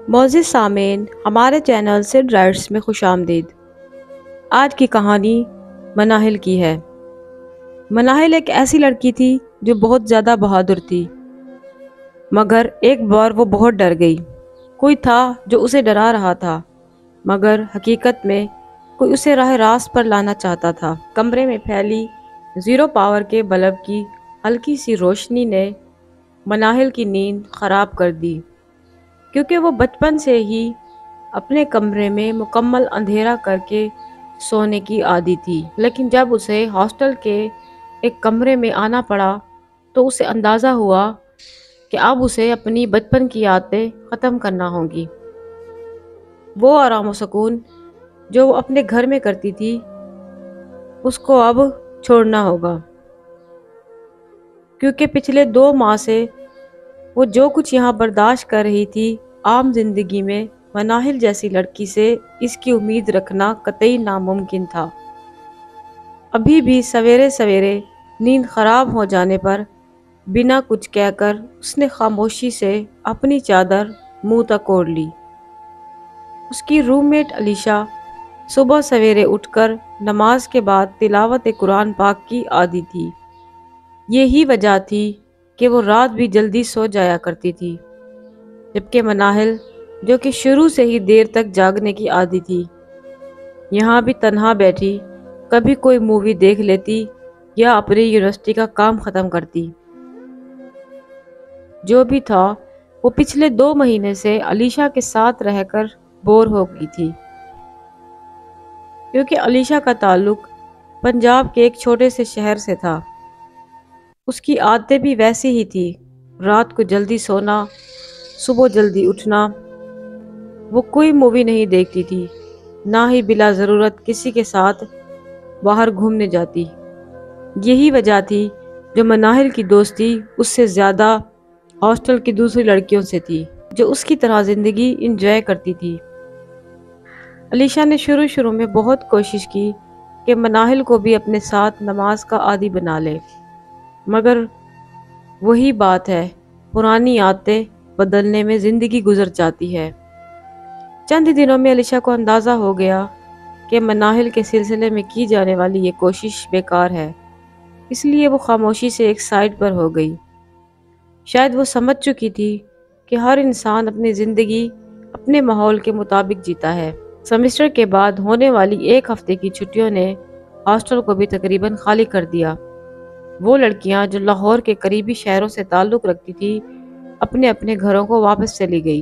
معزز سامعین، ہمارے چینل سڈ رائٹس میں خوش آمدید۔ آج کی کہانی مناہل کی ہے۔ مناہل ایک ایسی لڑکی تھی جو بہت زیادہ بہادر تھی، مگر ایک بار وہ بہت ڈر گئی۔ کوئی تھا جو اسے ڈرا رہا تھا، مگر حقیقت میں کوئی اسے راہ راست پر لانا چاہتا تھا۔ کمرے میں پھیلی 0 پاور کے بلب کی ہلکی سی روشنی نے مناہل کی نیند خراب کر دی، کیونکہ وہ بچپن سے ہی اپنے کمرے میں مکمل اندھیرا کر کے سونے کی عادی تھی۔ لیکن جب اسے ہاسٹل کے ایک کمرے میں آنا پڑا تو اسے اندازہ ہوا کہ اب اسے اپنی بچپن کی عادتیں ختم کرنا ہوں گی۔ وہ آرام و سکون جو وہ اپنے گھر میں کرتی تھی اس کو اب چھوڑنا ہوگا، کیونکہ پچھلے 2 ماہ سے وہ جو کچھ یہاں برداشت کر رہی تھی، عام زندگی میں مناہل جیسی لڑکی سے اس کی امید رکھنا قطعی ناممکن تھا۔ ابھی بھی سویرے سویرے نیند خراب ہو جانے پر بنا کچھ کہہ کر اس نے خاموشی سے اپنی چادر منہ تک اوڑھ لی۔ اس کی روم میٹ علیشا صبح سویرے اٹھ کر نماز کے بعد تلاوت قرآن پاک کی عادی تھی۔ یہی وجہ تھی کہ وہ رات بھی جلدی سو جایا کرتی تھی، جبکہ مناہل جو کہ شروع سے ہی دیر تک جاگنے کی عادی تھی، یہاں بھی تنہا بیٹھی کبھی کوئی مووی دیکھ لیتی یا اپنی یونیورسٹی کا کام ختم کرتی۔ جو بھی تھا، وہ پچھلے 2 مہینے سے علیشا کے ساتھ رہ کر بور ہو گئی تھی، کیونکہ علیشا کا تعلق پنجاب کے ایک چھوٹے سے شہر سے تھا۔ اس کی عادتیں بھی ویسی ہی تھی، رات کو جلدی سونا، صبح جلدی اٹھنا۔ وہ کوئی مووی نہیں دیکھتی تھی، نہ ہی بلا ضرورت کسی کے ساتھ باہر گھومنے جاتی۔ یہی وجہ تھی جو مناہل کی دوستی اس سے زیادہ ہاسٹل کی دوسری لڑکیوں سے تھی، جو اس کی طرح زندگی انجوائے کرتی تھی۔ علیشا نے شروع میں بہت کوشش کی کہ مناہل کو بھی اپنے ساتھ نماز کا عادی بنا لے، مگر وہی بات ہے، پرانی عادتیں بدلنے میں زندگی گزر جاتی ہے۔ چند دنوں میں علیشا کو اندازہ ہو گیا کہ مناہل کے سلسلے میں کی جانے والی یہ کوشش بیکار ہے، اس لیے وہ خاموشی سے ایک سائڈ پر ہو گئی۔ شاید وہ سمجھ چکی تھی کہ ہر انسان اپنی زندگی اپنے ماحول کے مطابق جیتا ہے۔ سیمسٹر کے بعد ہونے والی 1 ہفتے کی چھٹیوں نے ہاسٹل کو بھی تقریباً خالی کر دیا۔ وہ لڑکیاں جو لاہور کے قریبی شہروں سے تعلق رکھتی تھی، اپنے اپنے گھروں کو واپس چلی گئی،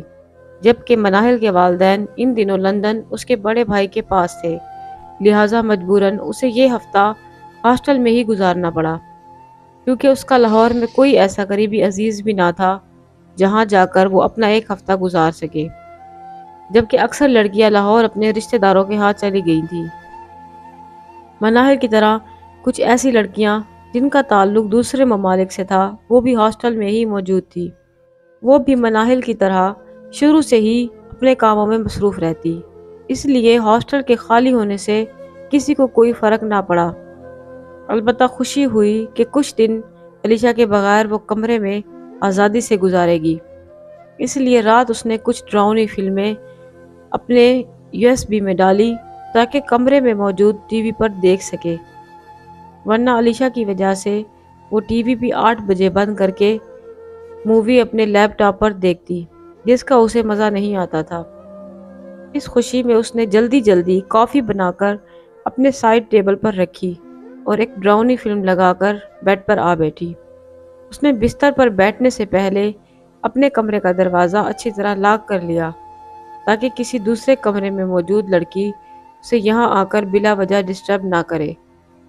جبکہ مناہل کے والدین ان دنوں لندن اس کے بڑے بھائی کے پاس تھے، لہٰذا مجبوراً اسے یہ ہفتہ ہاسٹل میں ہی گزارنا پڑا، کیونکہ اس کا لاہور میں کوئی ایسا قریبی عزیز بھی نہ تھا جہاں جا کر وہ اپنا 1 ہفتہ گزار سکے، جبکہ اکثر لڑکیاں لاہور اپنے رشتہ داروں کے ہاتھ چلی گئی تھیں۔ مناہل کی طرح کچھ ایسی لڑکیاں جن کا تعلق دوسرے ممالک سے تھا، وہ بھی ہاسٹل میں ہی موجود تھی۔ وہ بھی مناہل کی طرح شروع سے ہی اپنے کاموں میں مصروف رہتی، اس لیے ہاسٹل کے خالی ہونے سے کسی کو کوئی فرق نہ پڑا۔ البتہ خوشی ہوئی کہ کچھ دن علیشا کے بغیر وہ کمرے میں آزادی سے گزارے گی، اس لیے رات اس نے کچھ ڈراؤنی فلمیں اپنے USB میں ڈالی تاکہ کمرے میں موجود ٹی وی پر دیکھ سکے، ورنہ علیشا کی وجہ سے وہ ٹی وی بھی 8 بجے بند کر کے مووی اپنے لیپ ٹاپ پر دیکھتی، جس کا اسے مزہ نہیں آتا تھا۔ اس خوشی میں اس نے جلدی کافی بنا کر اپنے سائیڈ ٹیبل پر رکھی اور ایک ڈراؤنی فلم لگا کر بیڈ پر آ بیٹھی۔ اس نے بستر پر بیٹھنے سے پہلے اپنے کمرے کا دروازہ اچھی طرح لاک کر لیا تاکہ کسی دوسرے کمرے میں موجود لڑکی اسے یہاں آ کر بلا وجہ ڈسٹرب نہ کرے۔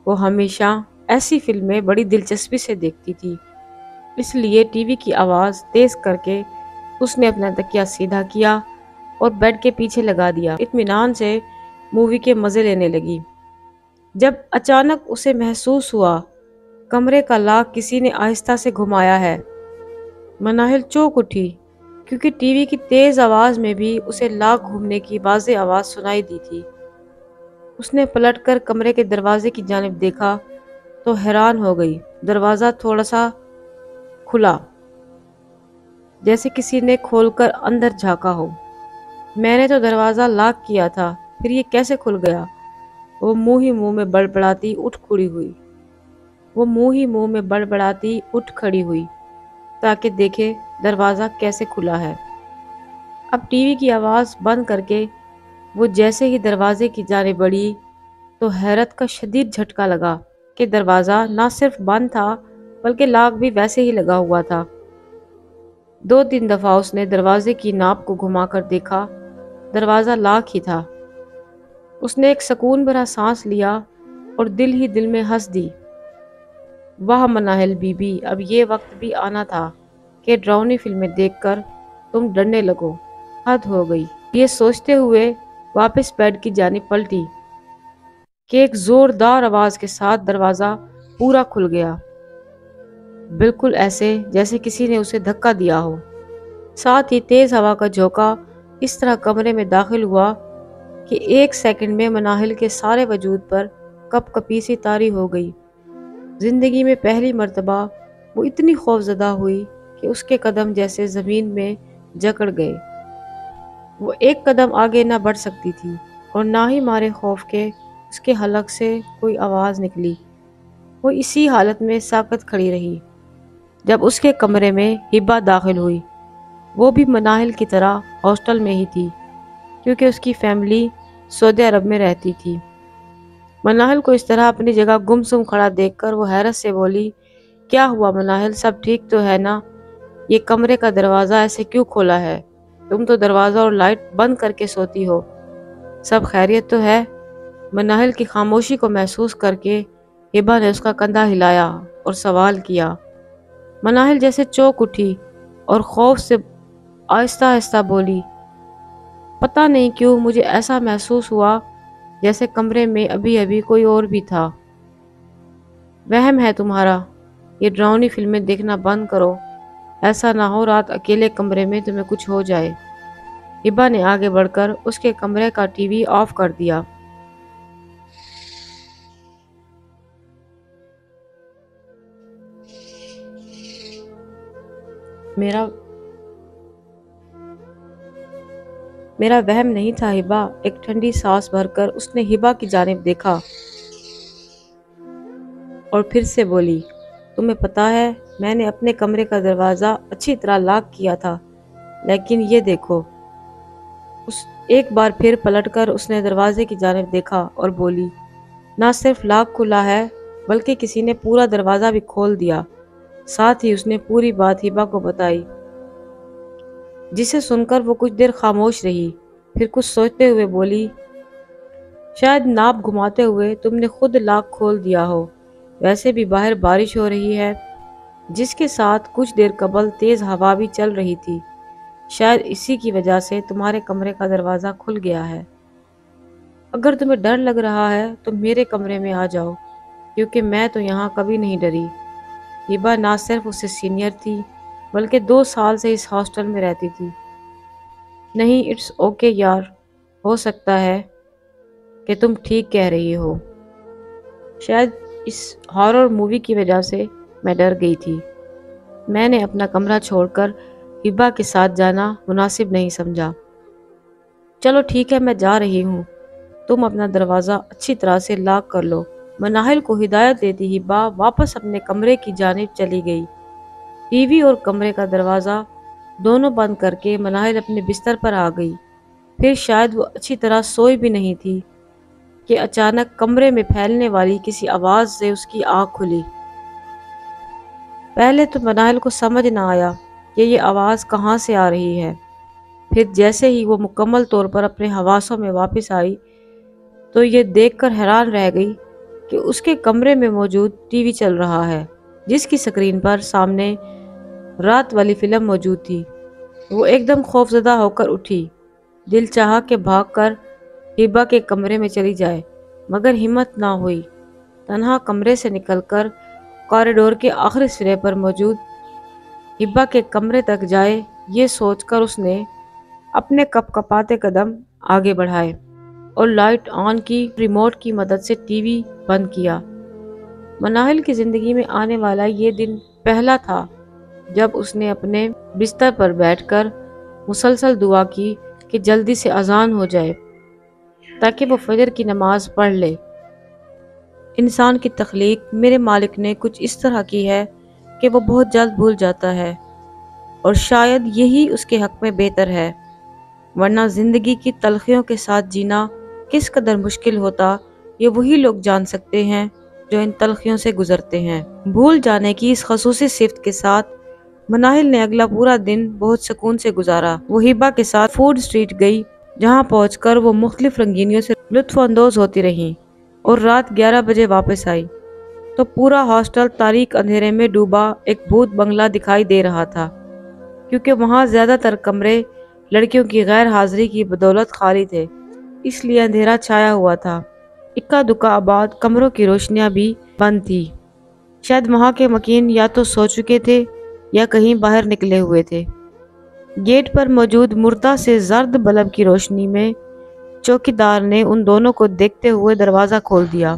وہ ہمیشہ ایسی فلمیں بڑی دلچسپی سے دیکھتی تھی، اس لیے ٹی وی کی آواز تیز کر کے اس نے اپنا تکیہ سیدھا کیا اور بیڈ کے پیچھے لگا دیا، اطمینان سے مووی کے مزے لینے لگی۔ جب اچانک اسے محسوس ہوا کمرے کا لاک کسی نے آہستہ سے گھمایا ہے، مناہل چونک اٹھی، کیونکہ ٹی وی کی تیز آواز میں بھی اسے لاک گھومنے کی واضح آواز سنائی دی تھی۔ اس نے پلٹ کر کمرے کے دروازے کی جانب دیکھا تو حیران ہو گئی۔ دروازہ تھوڑا سا کھلا، جیسے کسی نے کھول کر اندر جھانکا ہو۔ میں نے تو دروازہ لاک کیا تھا، پھر یہ کیسے کھل گیا؟ وہ منہ ہی منہ میں بڑبڑاتی اٹھ کھڑی ہوئی تاکہ دیکھے دروازہ کیسے کھلا ہے۔ اب ٹی وی کی آواز بند کر کے وہ جیسے ہی دروازے کی جانب بڑھی تو حیرت کا شدید جھٹکا لگا کہ دروازہ نہ صرف بند تھا بلکہ لاک بھی ویسے ہی لگا ہوا تھا۔ 2-3 دفعہ اس نے دروازے کی ناپ کو گھما کر دیکھا، دروازہ لاک ہی تھا۔ اس نے ایک سکون بھرا سانس لیا اور دل ہی دل میں ہنس دی۔ واہ مناہل بی بی، اب یہ وقت بھی آنا تھا کہ ڈراؤنی فلمیں دیکھ کر تم ڈرنے لگو، حد ہو گئی۔ یہ سوچتے ہوئے واپس بیڈ کی جانب پلٹی کہ ایک زوردار آواز کے ساتھ دروازہ پورا کھل گیا، بالکل ایسے جیسے کسی نے اسے دھکا دیا ہو۔ ساتھ ہی تیز ہوا کا جھونکا اس طرح کمرے میں داخل ہوا کہ 1 سیکنڈ میں مناہل کے سارے وجود پر کپ کپی سی طاری ہو گئی۔ زندگی میں پہلی مرتبہ وہ اتنی خوفزدہ ہوئی کہ اس کے قدم جیسے زمین میں جکڑ گئے۔ وہ ایک قدم آگے نہ بڑھ سکتی تھی اور نہ ہی مارے خوف کے اس کے حلق سے کوئی آواز نکلی۔ وہ اسی حالت میں ساکت کھڑی رہی جب اس کے کمرے میں ہبا داخل ہوئی۔ وہ بھی مناہل کی طرح ہاسٹل میں ہی تھی کیونکہ اس کی فیملی سعودی عرب میں رہتی تھی۔ مناہل کو اس طرح اپنی جگہ گم سم کھڑا دیکھ کر وہ حیرت سے بولی، کیا ہوا مناہل، سب ٹھیک تو ہے نا؟ یہ کمرے کا دروازہ ایسے کیوں کھولا ہے؟ تم تو دروازہ اور لائٹ بند کر کے سوتی ہو۔ سب خیریت تو ہے؟ مناہل کی خاموشی کو محسوس کر کے ہبا نے اس کا کندھا ہلایا اور سوال کیا۔ مناہل جیسے چونک اٹھی اور خوف سے آہستہ آہستہ بولی، پتہ نہیں کیوں مجھے ایسا محسوس ہوا جیسے کمرے میں ابھی ابھی کوئی اور بھی تھا۔ وہم ہے تمہارا، یہ ڈراؤنی فلمیں دیکھنا بند کرو، ایسا نہ ہو رات اکیلے کمرے میں تمہیں کچھ ہو جائے۔ ہبا نے آگے بڑھ کر اس کے کمرے کا ٹی وی آف کر دیا۔ میرا وہم نہیں تھا ہبا، ایک ٹھنڈی سانس بھر کر اس نے ہبا کی جانب دیکھا اور پھر سے بولی، تمہیں پتا ہے میں نے اپنے کمرے کا دروازہ اچھی طرح لاک کیا تھا، لیکن یہ دیکھو۔ ایک بار پھر پلٹ کر اس نے دروازے کی جانب دیکھا اور بولی، نہ صرف لاک کھلا ہے بلکہ کسی نے پورا دروازہ بھی کھول دیا۔ ساتھ ہی اس نے پوری بات ہبا کو بتائی، جسے سن کر وہ کچھ دیر خاموش رہی، پھر کچھ سوچتے ہوئے بولی، شاید ناپ گھماتے ہوئے تم نے خود لاک کھول دیا ہو، ویسے بھی باہر بارش ہو رہی ہے، جس کے ساتھ کچھ دیر قبل تیز ہوا بھی چل رہی تھی، شاید اسی کی وجہ سے تمہارے کمرے کا دروازہ کھل گیا ہے۔ اگر تمہیں ڈر لگ رہا ہے تو میرے کمرے میں آ جاؤ، کیونکہ میں تو یہاں کبھی نہیں ڈری۔ ہبا نہ صرف اس سے سینئر تھی بلکہ 2 سال سے اس ہاسٹل میں رہتی تھی۔ نہیں، اٹس اوکے یار، ہو سکتا ہے کہ تم ٹھیک کہہ رہی ہو، شاید اس ہارر مووی کی وجہ سے میں ڈر گئی تھی۔ میں نے اپنا کمرہ چھوڑ کر ہبا کے ساتھ جانا مناسب نہیں سمجھا۔ چلو ٹھیک ہے، میں جا رہی ہوں، تم اپنا دروازہ اچھی طرح سے لاک کر لو۔ مناہل کو ہدایت دیتی ہبا واپس اپنے کمرے کی جانب چلی گئی۔ ٹی وی اور کمرے کا دروازہ دونوں بند کر کے مناہل اپنے بستر پر آ گئی۔ پھر شاید وہ اچھی طرح سوئی بھی نہیں تھی کہ اچانک کمرے میں پھیلنے والی کسی آواز سے اس کی آنکھ کھلی۔ پہلے تو مناہل کو سمجھ نہ آیا کہ یہ آواز کہاں سے آ رہی ہے، پھر جیسے ہی وہ مکمل طور پر اپنے حواسوں میں واپس آئی تو یہ دیکھ کر حیران رہ گئی کہ اس کے کمرے میں موجود ٹی وی چل رہا ہے، جس کی سکرین پر سامنے رات والی فلم موجود تھی۔ وہ ایک دم خوفزدہ ہو کر اٹھی، دل چاہا کہ بھاگ کر ہبا کے کمرے میں چلی جائے، مگر ہمت نہ ہوئی۔ تنہا کمرے سے نکل کر کوریڈور کے آخری سرے پر موجود ہبا کے کمرے تک جائے، یہ سوچ کر اس نے اپنے کپ کپاتے قدم آگے بڑھائے اور لائٹ آن کی، ریموٹ کی مدد سے ٹی وی بند کیا۔ مناہل کی زندگی میں آنے والا یہ دن پہلا تھا جب اس نے اپنے بستر پر بیٹھ کر مسلسل دعا کی کہ جلدی سے اذان ہو جائے تاکہ وہ فجر کی نماز پڑھ لے۔ انسان کی تخلیق میرے مالک نے کچھ اس طرح کی ہے کہ وہ بہت جلد بھول جاتا ہے، اور شاید یہی اس کے حق میں بہتر ہے، ورنہ زندگی کی تلخیوں کے ساتھ جینا کس قدر مشکل ہوتا یہ وہی لوگ جان سکتے ہیں جو ان تلخیوں سے گزرتے ہیں۔ بھول جانے کی اس خصوصی صفت کے ساتھ مناہل نے اگلا پورا دن بہت سکون سے گزارا۔ وہ ہبا کے ساتھ فوڈ اسٹریٹ گئی، جہاں پہنچ کر وہ مختلف رنگینیوں سے لطف اندوز ہوتی رہیں، اور رات 11 بجے واپس آئی تو پورا ہاسٹل تاریک اندھیرے میں ڈوبا ایک بھوت بنگلہ دکھائی دے رہا تھا، کیونکہ وہاں زیادہ تر کمرے لڑکیوں کی غیر حاضری کی بدولت خالی تھے، اس لیے اندھیرا چھایا ہوا تھا۔ اکا دکا آباد کمروں کی روشنیاں بھی بند تھی۔ شاید وہاں کے مکین یا تو سو چکے تھے یا کہیں باہر نکلے ہوئے تھے۔ گیٹ پر موجود مردہ سے زرد بلب کی روشنی میں چوکیدار نے ان دونوں کو دیکھتے ہوئے دروازہ کھول دیا۔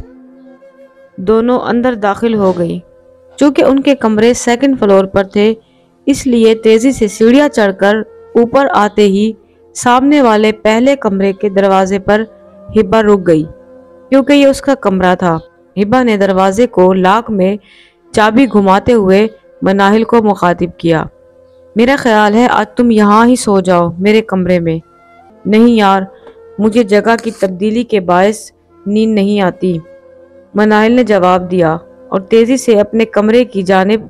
دونوں اندر داخل ہو گئی۔ چونکہ ان کے کمرے سیکنڈ فلور پر تھے، اس لیے تیزی سے سیڑھیاں چڑھ کر اوپر آتے ہی سامنے والے پہلے کمرے کے دروازے پر ہبا رک گئی، کیونکہ یہ اس کا کمرہ تھا۔ ہبا نے دروازے کو لاک میں چابی گھماتے ہوئے مناہل کو مخاطب کیا، میرا خیال ہے آج تم یہاں ہی سو جاؤ میرے کمرے میں۔ نہیں یار، مجھے جگہ کی تبدیلی کے باعث نیند نہیں آتی، مناہل نے جواب دیا اور تیزی سے اپنے کمرے کی جانب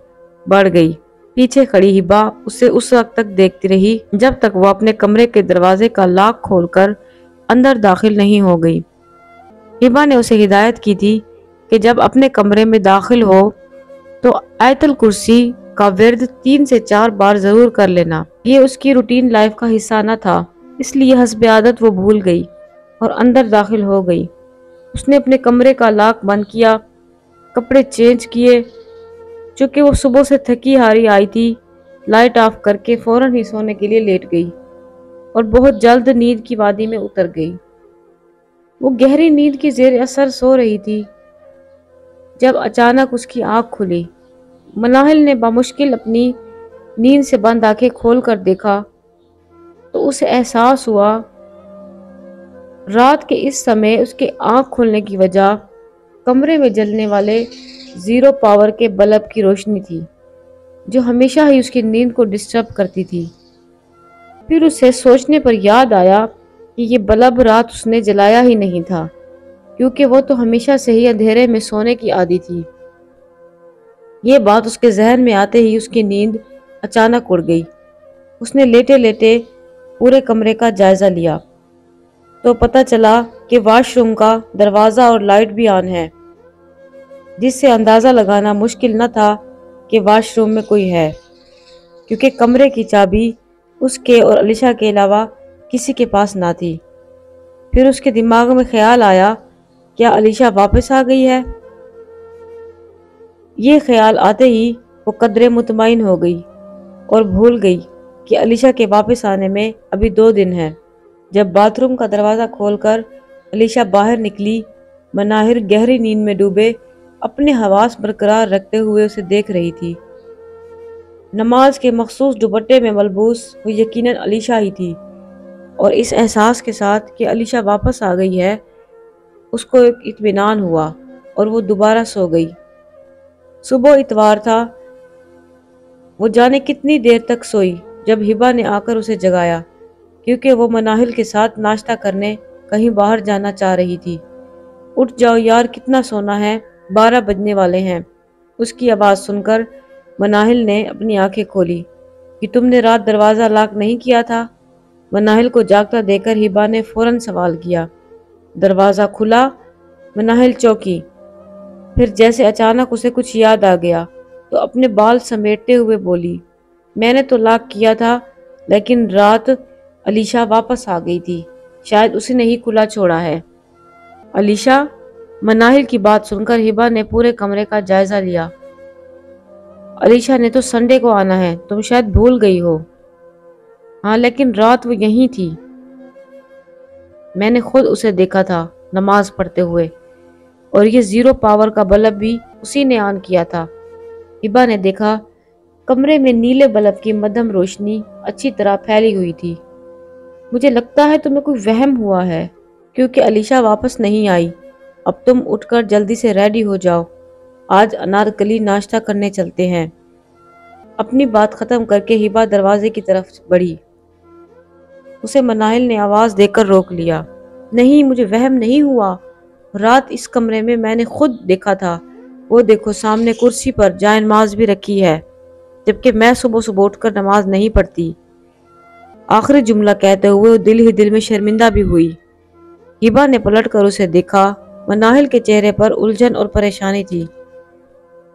بڑھ گئی۔ پیچھے کھڑی ہبا اسے اس وقت تک دیکھتی رہی جب تک وہ اپنے کمرے کے دروازے کا لاک کھول کر اندر داخل نہیں ہو گئی۔ ہبا نے اسے ہدایت کی تھی کہ جب اپنے کمرے میں داخل ہو تو آیت الکرسی کا ورد 3 سے 4 بار ضرور کر لینا۔ یہ اس کی روٹین لائف کا حصہ نہ تھا، اس لیے حسب عادت وہ بھول گئی اور اندر داخل ہو گئی۔ اس نے اپنے کمرے کا لاک بند کیا، کپڑے چینج کیے، چونکہ وہ صبح سے تھکی ہاری آئی تھی، لائٹ آف کر کے فوراً ہی سونے کے لیے لیٹ گئی اور بہت جلد نیند کی وادی میں اتر گئی۔ وہ گہری نیند کی زیر اثر سو رہی تھی جب اچانک اس کی آنکھ کھلی۔ مناہل نے بمشکل اپنی نیند سے بند آنکھیں کھول کر دیکھا تو اسے احساس ہوا رات کے اس سمے اس کے آنکھ کھلنے کی وجہ کمرے میں جلنے والے 0 پاور کے بلب کی روشنی تھی، جو ہمیشہ ہی اس کی نیند کو ڈسٹرب کرتی تھی۔ پھر اسے سوچنے پر یاد آیا کہ یہ بلب رات اس نے جلایا ہی نہیں تھا، کیونکہ وہ تو ہمیشہ سے ہی اندھیرے میں سونے کی عادی تھی۔ یہ بات اس کے ذہن میں آتے ہی اس کی نیند اچانک اڑ گئی۔ اس نے لیٹے لیٹے پورے کمرے کا جائزہ لیا تو پتہ چلا کہ واش روم کا دروازہ اور لائٹ بھی آن ہے، جس سے اندازہ لگانا مشکل نہ تھا کہ واش روم میں کوئی ہے، کیونکہ کمرے کی چابی اس کے اور علیشا کے علاوہ کسی کے پاس نہ تھی۔ پھر اس کے دماغ میں خیال آیا، کیا علیشا واپس آ گئی ہے؟ یہ خیال آتے ہی وہ قدرے مطمئن ہو گئی اور بھول گئی کہ علیشا کے واپس آنے میں ابھی 2 دن ہیں۔ جب باتھ روم کا دروازہ کھول کر علیشا باہر نکلی، مناہر گہری نیند میں ڈوبے اپنے حواس برقرار رکھتے ہوئے اسے دیکھ رہی تھی۔ نماز کے مخصوص دوپٹے میں ملبوس وہ یقیناً علیشا ہی تھی، اور اس احساس کے ساتھ کہ علیشا واپس آ گئی ہے اس کو ایک اطمینان ہوا اور وہ دوبارہ سو گئی۔ صبح اتوار تھا۔ وہ جانے کتنی دیر تک سوئی جب ہبا نے آ کر اسے جگایا، کیونکہ وہ مناہل کے ساتھ ناشتہ کرنے کہیں باہر جانا چاہ رہی تھی۔ اٹھ جاؤ یار، کتنا سونا ہے، 12 بجنے والے ہیں۔ اس کی آواز سن کر مناہل نے اپنی آنکھیں کھولی۔ کہ تم نے رات دروازہ لاک نہیں کیا تھا؟ مناہل کو جاگتا دیکھ کر ہبا نے فوراً سوال کیا۔ دروازہ کھلا۔ مناہل چونکی، پھر جیسے اچانک اسے کچھ یاد آ گیا تو اپنے بال سمیٹتے ہوئے بولی، میں نے تو لاک کیا تھا، لیکن رات علیشا واپس آ گئی تھی، شاید اسی نے ہی کھلا چھوڑا ہے۔ علیشا؟ مناہل کی بات سن کر ہبا نے پورے کمرے کا جائزہ لیا۔ علیشا نے تو سنڈے کو آنا ہے، تم شاید بھول گئی ہو۔ ہاں، لیکن رات وہ یہیں تھی، میں نے خود اسے دیکھا تھا نماز پڑھتے ہوئے، اور یہ 0 پاور کا بلب بھی اسی نے آن کیا تھا۔ ہبا نے دیکھا کمرے میں نیلے بلب کی مدھم روشنی اچھی طرح پھیلی ہوئی تھی، مجھے لگتا ہے تمہیں کوئی وہم ہوا ہے کیونکہ علیشا واپس نہیں آئی۔ اب تم اٹھ کر جلدی سے ریڈی ہو جاؤ، آج انارکلی ناشتہ کرنے چلتے ہیں۔ اپنی بات ختم کر کے ہبا دروازے کی طرف بڑھی۔ اسے مناہل نے آواز دے کر روک لیا۔ نہیں، مجھے وہم نہیں ہوا، رات اس کمرے میں نے خود دیکھا تھا۔ وہ دیکھو سامنے کرسی پر جائے نماز بھی رکھی ہے، جبکہ میں صبح صبح اٹھ کر نماز نہیں پڑھتی۔ آخری جملہ کہتے ہوئے وہ دل ہی دل میں شرمندہ بھی ہوئی۔ ہبا نے پلٹ کر اسے دیکھا۔ مناہل کے چہرے پر الجھن اور پریشانی تھی۔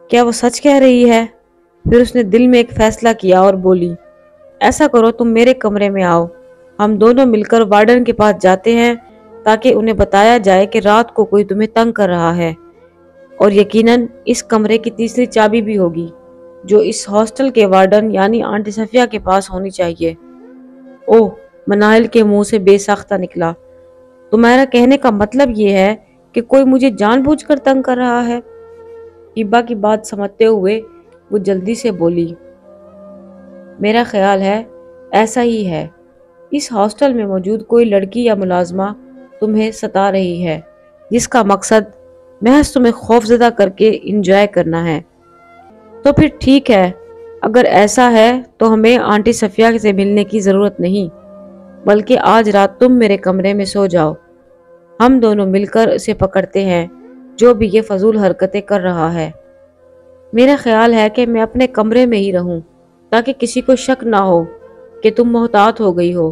کیا وہ سچ کہہ رہی ہے؟ پھر اس نے دل میں ایک فیصلہ کیا اور بولی، ایسا کرو تم میرے کمرے میں آؤ، ہم دونوں مل کر وارڈن کے پاس جاتے ہیں تاکہ انہیں بتایا جائے کہ رات کو کوئی تمہیں تنگ کر رہا ہے، اور یقیناً اس کمرے کی تیسری چابی بھی ہوگی جو اس ہاسٹل کے وارڈن یعنی آنٹی صفیہ کے پاس ہونی چاہیے۔ اوہ، مناہل کے منہ سے بے ساختہ نکلا، تمہارا کہنے کا مطلب یہ ہے کہ کوئی مجھے جان بوجھ کر تنگ کر رہا ہے؟ ہبا کی بات سمجھتے ہوئے وہ جلدی سے بولی، میرا خیال ہے ایسا ہی ہے۔ اس ہاسٹل میں موجود کوئی لڑکی یا ملازمہ تمہیں ستا رہی ہے جس کا مقصد محض تمہیں خوفزدہ کر کے انجوائے کرنا ہے۔ تو پھر ٹھیک ہے، اگر ایسا ہے تو ہمیں آنٹی صفیہ سے ملنے کی ضرورت نہیں، بلکہ آج رات تم میرے کمرے میں سو جاؤ، ہم دونوں مل کر اسے پکڑتے ہیں جو بھی یہ فضول حرکتیں کر رہا ہے۔ میرا خیال ہے کہ میں اپنے کمرے میں ہی رہوں تاکہ کسی کو شک نہ ہو کہ تم محتاط ہو گئی ہو۔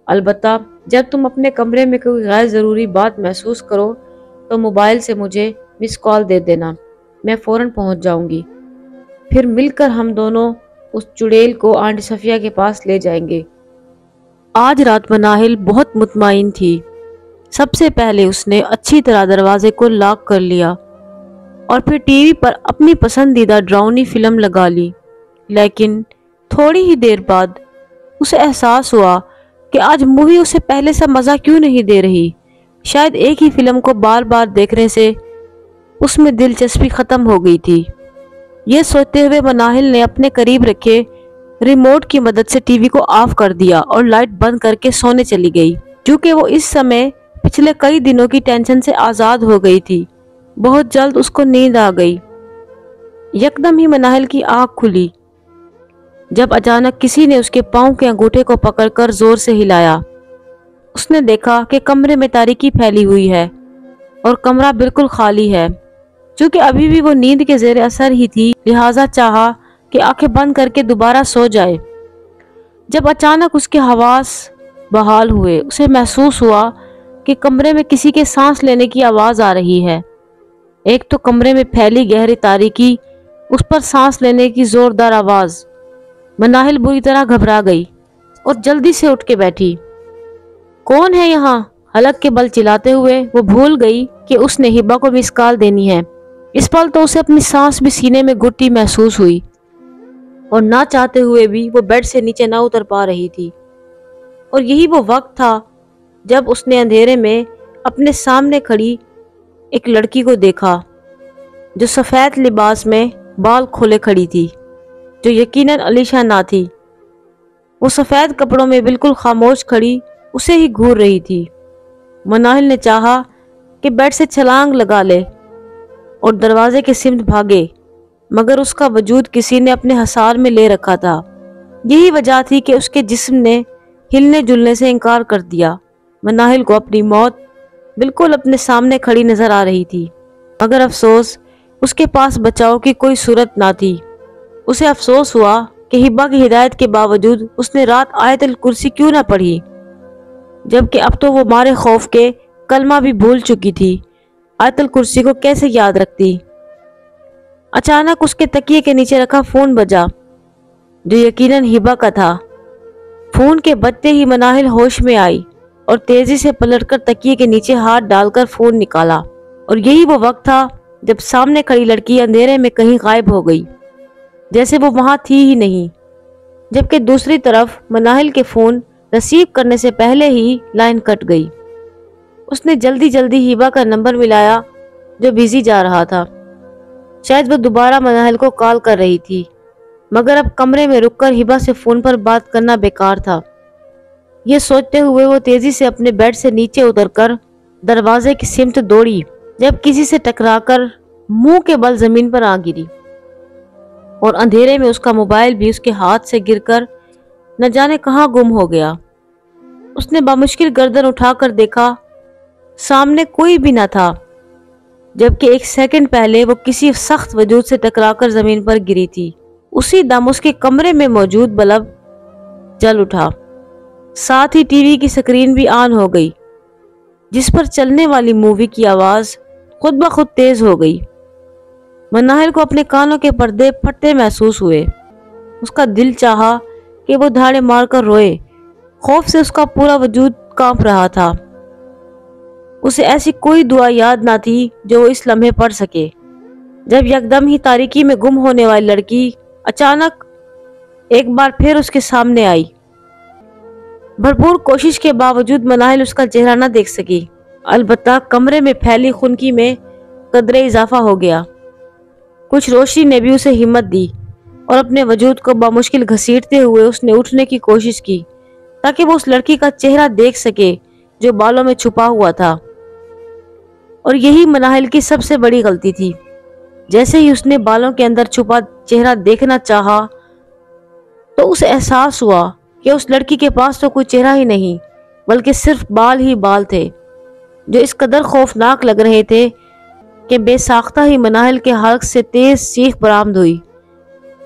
البتہ جب تم اپنے کمرے میں کوئی غیر ضروری بات محسوس کرو تو موبائل سے مجھے مس کال دے دینا، میں فوراً پہنچ جاؤں گی۔ پھر مل کر ہم دونوں اس چڑیل کو آنٹی صفیہ کے پاس لے جائیں گے۔ آج رات مناہل بہت مطمئن تھی۔ سب سے پہلے اس نے اچھی طرح دروازے کو لاک کر لیا اور پھر ٹی وی پر اپنی پسندیدہ ڈراؤنی فلم لگا لی، لیکن تھوڑی ہی دیر بعد اسے احساس ہوا کہ آج مووی اسے پہلے سا مزہ کیوں نہیں دے رہی۔ شاید ایک ہی فلم کو بار بار دیکھنے سے اس میں دلچسپی ختم ہو گئی تھی۔ یہ سوچتے ہوئے مناہل نے اپنے قریب رکھے ریموٹ کی مدد سے ٹی وی کو آف کر دیا اور لائٹ بند کر کے سونے چلی گئی۔ کیونکہ وہ اس سمے پچھلے کئی دنوں کی ٹینشن سے آزاد ہو گئی تھی، بہت جلد اس کو نیند آ گئی۔ یکدم ہی مناہل کی آنکھ کھلی جب اچانک کسی نے اس کے پاؤں کے انگوٹھے کو پکڑ کر زور سے ہلایا۔ اس نے دیکھا کہ کمرے میں تاریکی پھیلی ہوئی ہے اور کمرہ بالکل خالی ہے۔ چونکہ ابھی بھی وہ نیند کے زیر اثر ہی تھی، لہٰذا چاہا کہ آنکھیں بند کر کے دوبارہ سو جائے۔ جب اچانک اس کے حواس بحال ہوئے، اسے محسوس ہوا کہ کمرے میں کسی کے سانس لینے کی آواز آ رہی ہے۔ ایک تو کمرے میں پھیلی گہری تاریکی، اس پر سانس لینے کی زوردار آواز۔ مناہل بری طرح گھبرا گئی اور جلدی سے اٹھ کے بیٹھی۔ کون ہے یہاں؟ حلق کے بل چلاتے ہوئے وہ بھول گئی کہ اس نے ہبا کو مس کال دینی ہے۔ اس پل تو اسے اپنی سانس بھی سینے میں گھٹتی محسوس ہوئی اور نہ چاہتے ہوئے بھی وہ بیڈ سے نیچے نہ اتر پا رہی تھی۔ اور یہی وہ وقت تھا جب اس نے اندھیرے میں اپنے سامنے کھڑی ایک لڑکی کو دیکھا جو سفید لباس میں بال کھولے کھڑی تھی، جو یقیناً علیشا نہ تھی۔ وہ سفید کپڑوں میں بالکل خاموش کھڑی اسے ہی گھور رہی تھی۔ مناہل نے چاہا کہ بیڈ سے چھلانگ لگا لے اور دروازے کے سمت بھاگے، مگر اس کا وجود کسی نے اپنے حصار میں لے رکھا تھا۔ یہی وجہ تھی کہ اس کے جسم نے ہلنے جلنے سے انکار کر دیا۔ مناہل کو اپنی موت بالکل اپنے سامنے کھڑی نظر آ رہی تھی، مگر افسوس اس کے پاس بچاؤ کی کوئی صورت نہ تھی۔ اسے افسوس ہوا کہ ہبا کی ہدایت کے باوجود اس نے رات آیت الکرسی کیوں نہ پڑھی، جبکہ اب تو وہ مارے خوف کے کلمہ بھی بھول چکی تھی۔ آیت الکرسی کو کیسے یاد رکھتی؟ اچانک اس کے تکیے کے نیچے رکھا فون بجا، جو یقیناً ہبا کا تھا۔ فون کے بجتے ہی مناہل ہوش میں آئی اور تیزی سے پلٹ کر تکیے کے نیچے ہاتھ ڈال کر فون نکالا، اور یہی وہ وقت تھا جب سامنے کھڑی لڑکی اندھیرے میں کہیں غائب ہو گئی، جیسے وہ وہاں تھی ہی نہیں، جبکہ دوسری طرف مناہل کے فون ریسیو کرنے سے پہلے ہی لائن کٹ گئی۔ اس نے جلدی جلدی ہبا کا نمبر ملایا جو بزی جا رہا تھا۔ شاید وہ دوبارہ مناہل کو کال کر رہی تھی، مگر اب کمرے میں رک کر ہبا سے فون پر بات کرنا بیکار تھا، یہ سوچتے ہوئے وہ تیزی سے اپنے بیڈ سے نیچے اتر کر دروازے کی سمت دوڑی، جب کسی سے ٹکرا کر منہ کے بل زمین پر آ گری اور اندھیرے میں اس کا موبائل بھی اس کے ہاتھ سے گر کر نہ جانے کہاں گم ہو گیا۔ اس نے بامشکل گردن اٹھا کر دیکھا، سامنے کوئی بھی نہ تھا، جبکہ ایک سیکنڈ پہلے وہ کسی سخت وجود سے ٹکرا کر زمین پر گری تھی۔ اسی دم اس کے کمرے میں موجود بلب جل اٹھا، ساتھ ہی ٹی وی کی سکرین بھی آن ہو گئی، جس پر چلنے والی مووی کی آواز خود بخود تیز ہو گئی۔ مناہل کو اپنے کانوں کے پردے پھٹتے محسوس ہوئے۔ اس کا دل چاہا کہ وہ دھاڑے مار کر روئے، خوف سے اس کا پورا وجود کانپ رہا تھا۔ اسے ایسی کوئی دعا یاد نہ تھی جو وہ اس لمحے پڑھ سکے، جب یکدم ہی تاریکی میں گم ہونے والی لڑکی اچانک ایک بار پھر اس کے سامنے آئی۔ بھرپور کوشش کے باوجود مناہل اس کا چہرہ نہ دیکھ سکی، البتہ کمرے میں پھیلی خنکی میں قدرے اضافہ ہو گیا۔ کچھ روشنی نے بھی اسے ہمت دی اور اپنے وجود کو بامشکل گھسیٹتے ہوئے اس نے اٹھنے کی کوشش کی تاکہ وہ اس لڑکی کا چہرہ دیکھ سکے جو بالوں میں چھپا ہوا تھا۔ اور یہی مناہل کی سب سے بڑی غلطی تھی۔ جیسے ہی اس نے بالوں کے اندر چھپا چہرہ دیکھنا چاہا تو اسے احساس ہوا کہ اس لڑکی کے پاس تو کوئی چہرہ ہی نہیں، بلکہ صرف بال ہی بال تھے، جو اس قدر خوفناک لگ رہے تھے کہ بے ساختہ ہی مناہل کے حلق سے تیز چیخ برآمد ہوئی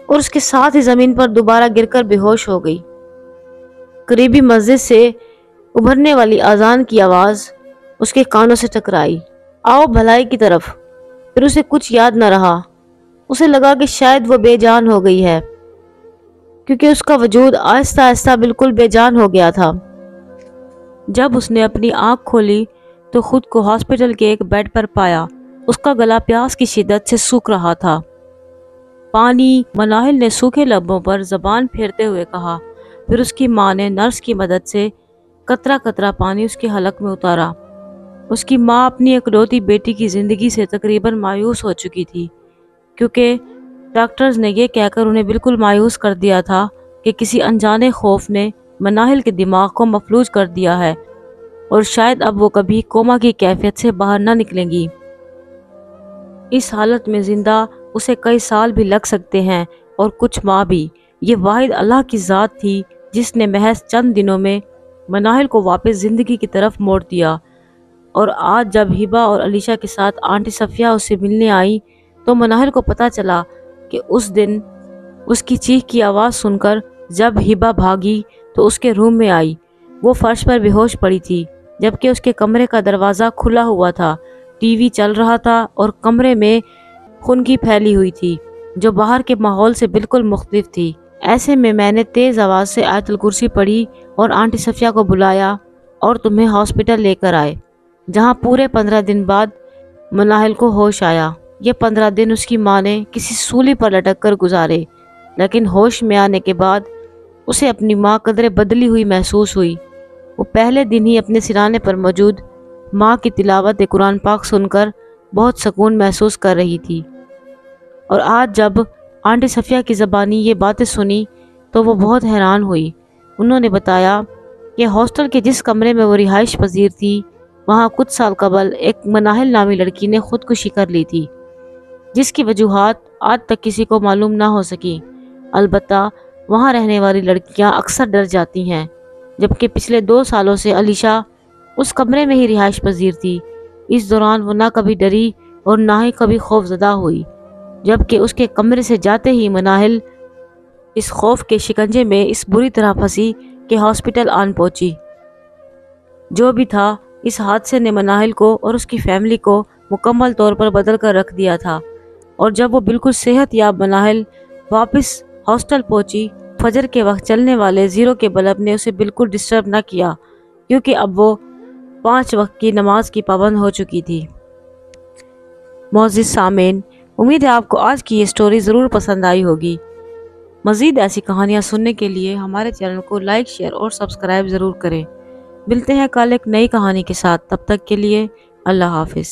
اور اس کے ساتھ ہی زمین پر دوبارہ گر کر بے ہوش ہو گئی۔ قریبی مسجد سے ابھرنے والی اذان کی آواز اس کے کانوں سے ٹکرائی، آؤ بھلائی کی طرف۔ پھر اسے کچھ یاد نہ رہا۔ اسے لگا کہ شاید وہ بے جان ہو گئی ہے، کیونکہ اس کا وجود آہستہ آہستہ بالکل بے جان ہو گیا تھا۔ جب اس نے اپنی آنکھ کھولی تو خود کو ہاسپٹل کے ایک بیڈ پر پایا۔ اس کا گلا پیاس کی شدت سے سوکھ رہا تھا۔ پانی، مناہل نے سوکھے لبوں پر زبان پھیرتے ہوئے کہا۔ پھر اس کی ماں نے نرس کی مدد سے قطرہ قطرہ پانی اس کے حلق میں اتارا۔ اس کی ماں اپنی اکلوتی بیٹی کی زندگی سے تقریباً مایوس ہو چکی تھی، کیونکہ ڈاکٹرز نے یہ کہہ کر انہیں بالکل مایوس کر دیا تھا کہ کسی انجانے خوف نے مناہل کے دماغ کو مفلوج کر دیا ہے اور شاید اب وہ کبھی کوما کی کیفیت سے باہر نہ نکلیں گی۔ اس حالت میں زندہ اسے کئی سال بھی لگ سکتے ہیں اور کچھ ماہ بھی۔ یہ واحد اللہ کی ذات تھی جس نے محض چند دنوں میں مناہل کو واپس زندگی کی طرف موڑ دیا۔ اور آج جب ہبہ اور علیشہ کے ساتھ آنٹی صفیہ اس سے ملنے آئی تو مناہل کو پتہ چلا کہ اس دن اس کی چیخ کی آواز سن کر جب ہبہ بھاگی تو اس کے روم میں آئی، وہ فرش پر بے ہوش پڑی تھی، جبکہ اس کے کمرے کا دروازہ کھلا ہوا تھا، ٹی وی چل رہا تھا اور کمرے میں خنکی پھیلی ہوئی تھی جو باہر کے ماحول سے بالکل مختلف تھی۔ ایسے میں میں نے تیز آواز سے آیت الکرسی پڑھی اور آنٹی صفیہ کو بلایا اور تمہیں ہاسپٹل لے کر آئے، جہاں پورے 15 دن بعد مناہل کو ہوش آیا۔ یہ 15 دن اس کی ماں نے کسی سولی پر لٹک کر گزارے، لیکن ہوش میں آنے کے بعد اسے اپنی ماں قدرے بدلی ہوئی محسوس ہوئی۔ وہ پہلے دن ہی اپنے سرانے پر موجود ماں کی تلاوت قرآن پاک سن کر بہت سکون محسوس کر رہی تھی، اور آج جب آنٹی صفیہ کی زبانی یہ باتیں سنی تو وہ بہت حیران ہوئی۔ انہوں نے بتایا کہ ہاسٹل کے جس کمرے میں وہ رہائش پذیر تھی، وہاں کچھ سال قبل ایک مناہل نامی لڑکی نے خودکشی کر لی تھی، جس کی وجوہات آج تک کسی کو معلوم نہ ہو سکی۔ البتہ وہاں رہنے والی لڑکیاں اکثر ڈر جاتی ہیں، جبکہ پچھلے 2 سالوں سے علیشہ اس کمرے میں ہی رہائش پذیر تھی۔ اس دوران وہ نہ کبھی ڈری اور نہ ہی کبھی خوف زدہ ہوئی، جبکہ اس کے کمرے سے جاتے ہی مناہل اس خوف کے شکنجے میں اس بری طرح پھنسی کہ ہاسپٹل آن پہنچی۔ جو بھی تھا، اس حادثے نے مناہل کو اور اس کی فیملی کو مکمل طور پر بدل کر رکھ دیا تھا، اور جب وہ بالکل صحت یاب مناہل واپس ہاسٹل پہنچی، فجر کے وقت چلنے والے زیرو کے بلب نے اسے بالکل ڈسٹرب نہ کیا، کیونکہ اب وہ 5 وقت کی نماز کی پابند ہو چکی تھی۔ معزز سامعین، امید ہے آپ کو آج کی یہ سٹوری ضرور پسند آئی ہوگی۔ مزید ایسی کہانیاں سننے کے لیے ہمارے چینل کو لائک، شیئر اور سبسکرائب ضرور کریں۔ ملتے ہیں کل ایک نئی کہانی کے ساتھ، تب تک کے لیے اللہ حافظ۔